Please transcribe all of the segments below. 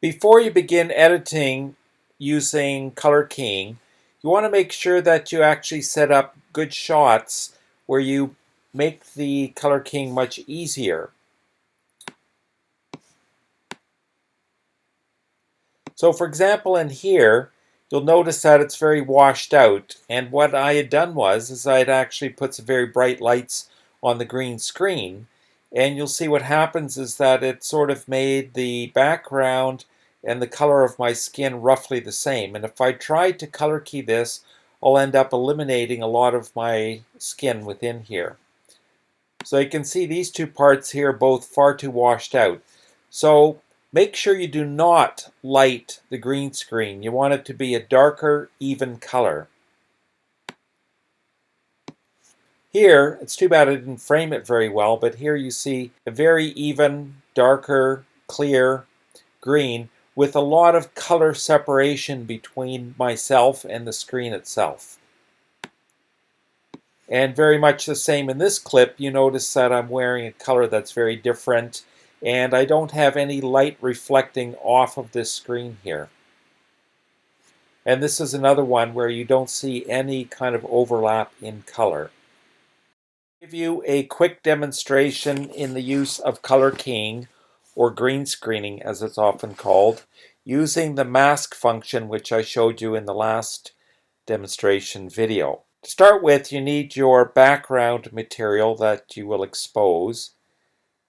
Before you begin editing using color keying, you want to make sure that you actually set up good shots where you make the color keying much easier. So for example, in here, you'll notice that it's very washed out. And what I had done is I had actually put some very bright lights on the green screen. And you'll see what happens is that it sort of made the background and the color of my skin roughly the same. And if I tried to color key this, I'll end up eliminating a lot of my skin within here. So you can see these two parts here both far too washed out. So make sure you do not light the green screen. You want it to be a darker, even color. Here, it's too bad I didn't frame it very well, but here you see a very even, darker, clear green with a lot of color separation between myself and the screen itself. And very much the same in this clip. You notice that I'm wearing a color that's very different, and I don't have any light reflecting off of this screen here. And this is another one where you don't see any kind of overlap in color. I'll give you a quick demonstration in the use of color keying, or green screening as it's often called, using the mask function which I showed you in the last demonstration video. To start with, you need your background material that you will expose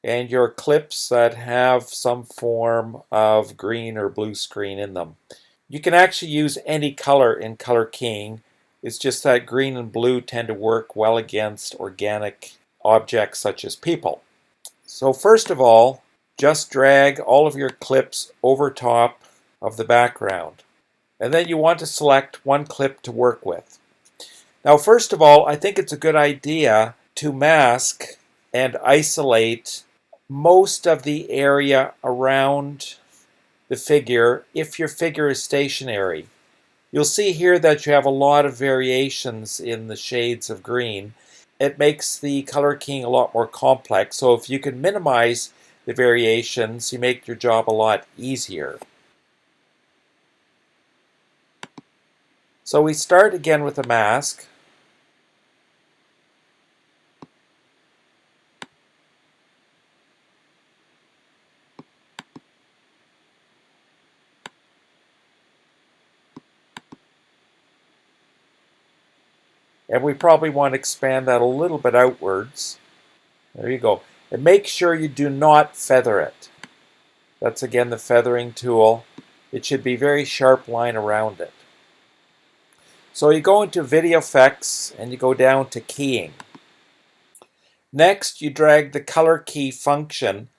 and your clips that have some form of green or blue screen in them. You can actually use any color in color keying. It's just that green and blue tend to work well against organic objects such as people. So first of all, just drag all of your clips over top of the background. And then you want to select one clip to work with. Now, first of all, I think it's a good idea to mask and isolate most of the area around the figure if your figure is stationary. You'll see here that you have a lot of variations in the shades of green. It makes the color keying a lot more complex, so if you can minimize the variations, you make your job a lot easier. So we start again with a mask. And we probably want to expand that a little bit outwards. There you go. And make sure you do not feather it. That's again the feathering tool. It should be a very sharp line around it. So you go into Video Effects and you go down to Keying. Next, you drag the color key function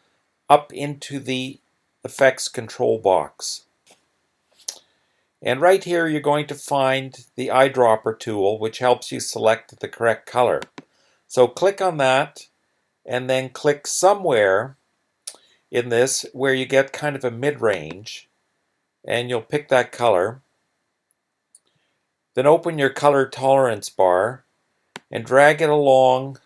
up into the effects control box. And right here you're going to find the eyedropper tool, which helps you select the correct color. So click on that and then click somewhere in this where you get kind of a mid-range, and you'll pick that color. Then open your color tolerance bar and drag it along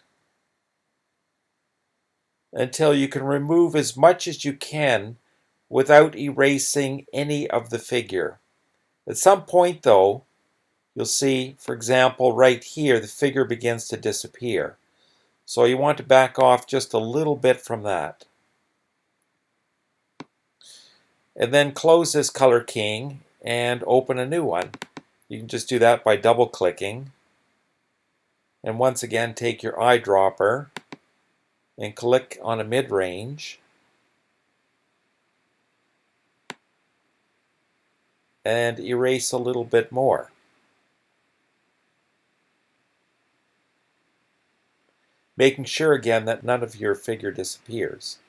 until you can remove as much as you can without erasing any of the figure. At some point though, you'll see, for example, right here, the figure begins to disappear. So you want to back off just a little bit from that. And then close this color keying and open a new one. You can just do that by double clicking. And once again, take your eyedropper and click on a mid-range. And erase a little bit more. Making sure again that none of your figure disappears.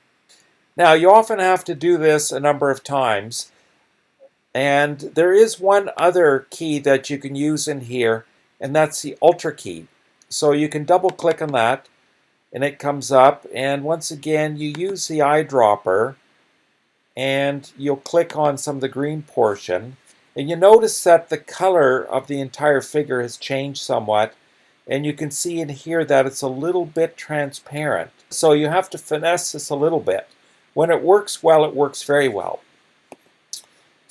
Now, you often have to do this a number of times, and there is one other key that you can use in here, and that's the Ultra key. So you can double click on that and it comes up, and once again you use the eyedropper and you'll click on some of the green portion, and you notice that the color of the entire figure has changed somewhat, and you can see in here that it's a little bit transparent. So you have to finesse this a little bit. When it works well, it works very well.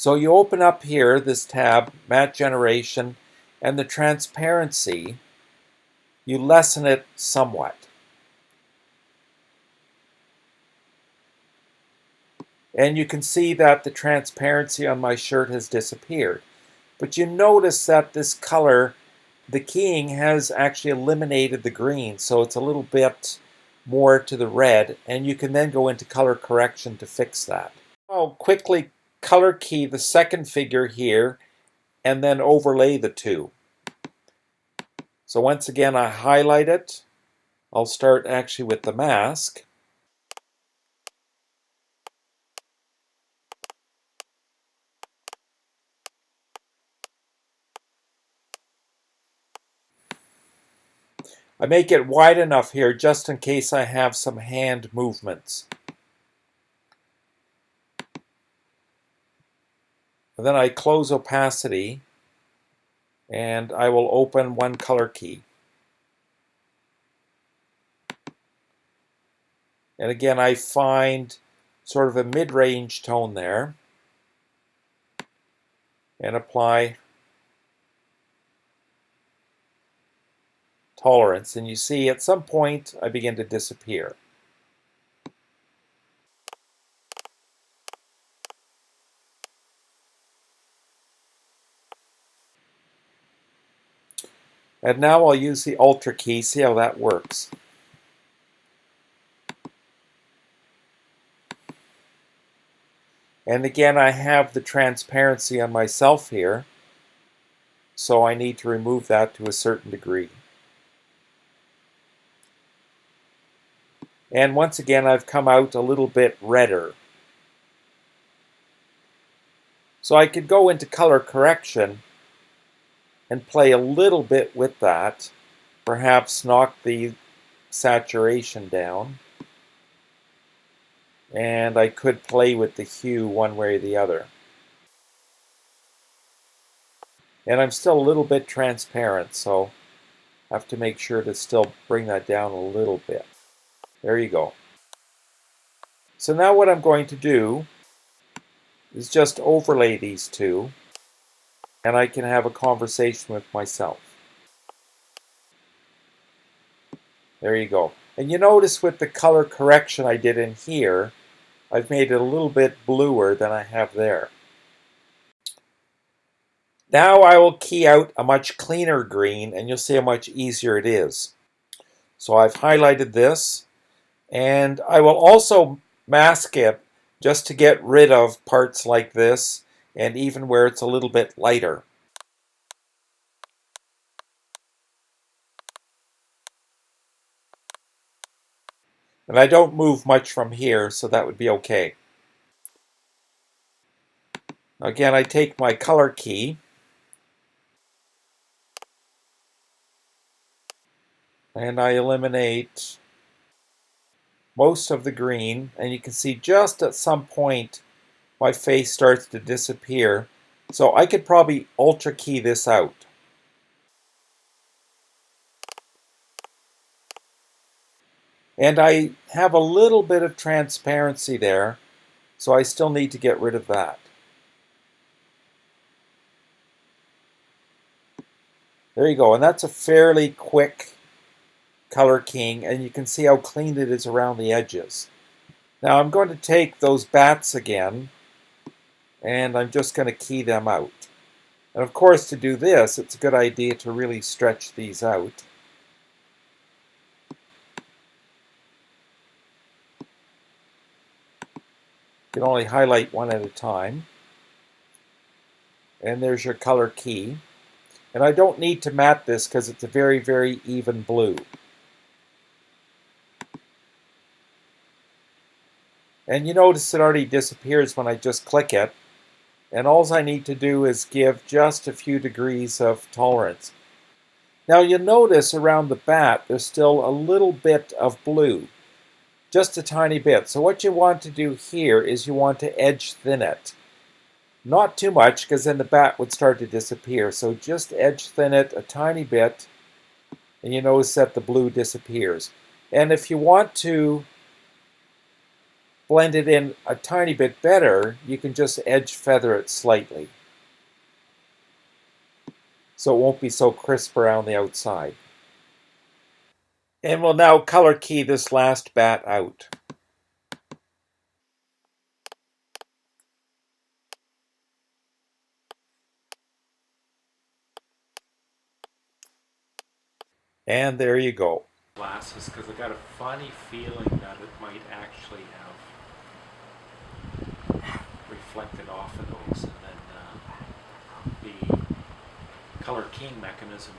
So you open up here this tab, Matte Generation, and the transparency, you lessen it somewhat. And you can see that the transparency on my shirt has disappeared. But you notice that this color, the keying has actually eliminated the green, so it's a little bit more to the red, and you can then go into color correction to fix that. I'll quickly color key the second figure here and then overlay the two. So once again, I highlight it. I'll start actually with the mask. I make it wide enough here just in case I have some hand movements. And then I close opacity and I will open one color key. And again, I find sort of a mid-range tone there and apply tolerance. And you see at some point I begin to disappear. And now I'll use the Ultra key, see how that works. And again, I have the transparency on myself here, so I need to remove that to a certain degree. And once again, I've come out a little bit redder. So I could go into color correction and play a little bit with that, perhaps knock the saturation down. And I could play with the hue one way or the other. And I'm still a little bit transparent, so I have to make sure to still bring that down a little bit. There you go. So now what I'm going to do is just overlay these two, and I can have a conversation with myself. There you go. And you notice with the color correction I did in here, I've made it a little bit bluer than I have there. Now I will key out a much cleaner green, and you'll see how much easier it is. So I've highlighted this, and I will also mask it just to get rid of parts like this, and even where it's a little bit lighter. And I don't move much from here, so that would be okay. Again, I take my color key, and I eliminate most of the green, and you can see just at some point my face starts to disappear. So I could probably Ultra key this out. And I have a little bit of transparency there, so I still need to get rid of that. There you go, and that's a fairly quick color keying, and you can see how clean it is around the edges. Now I'm going to take those bats again, and I'm just going to key them out. And of course, to do this, it's a good idea to really stretch these out. You can only highlight one at a time. And there's your color key. And I don't need to matte this because it's a very, very even blue. And you notice it already disappears when I just click it. And all I need to do is give just a few degrees of tolerance. Now you'll notice around the bat there's still a little bit of blue. Just a tiny bit. So what you want to do here is you want to edge thin it. Not too much, because then the bat would start to disappear. So just edge thin it a tiny bit, and you notice that the blue disappears. And if you want to blend it in a tiny bit better, you can just edge feather it slightly, so it won't be so crisp around the outside. And we'll now color key this last bat out. And there you go. Glasses, because I got a funny feeling that it might actually have reflected off of those, and then the color keying mechanism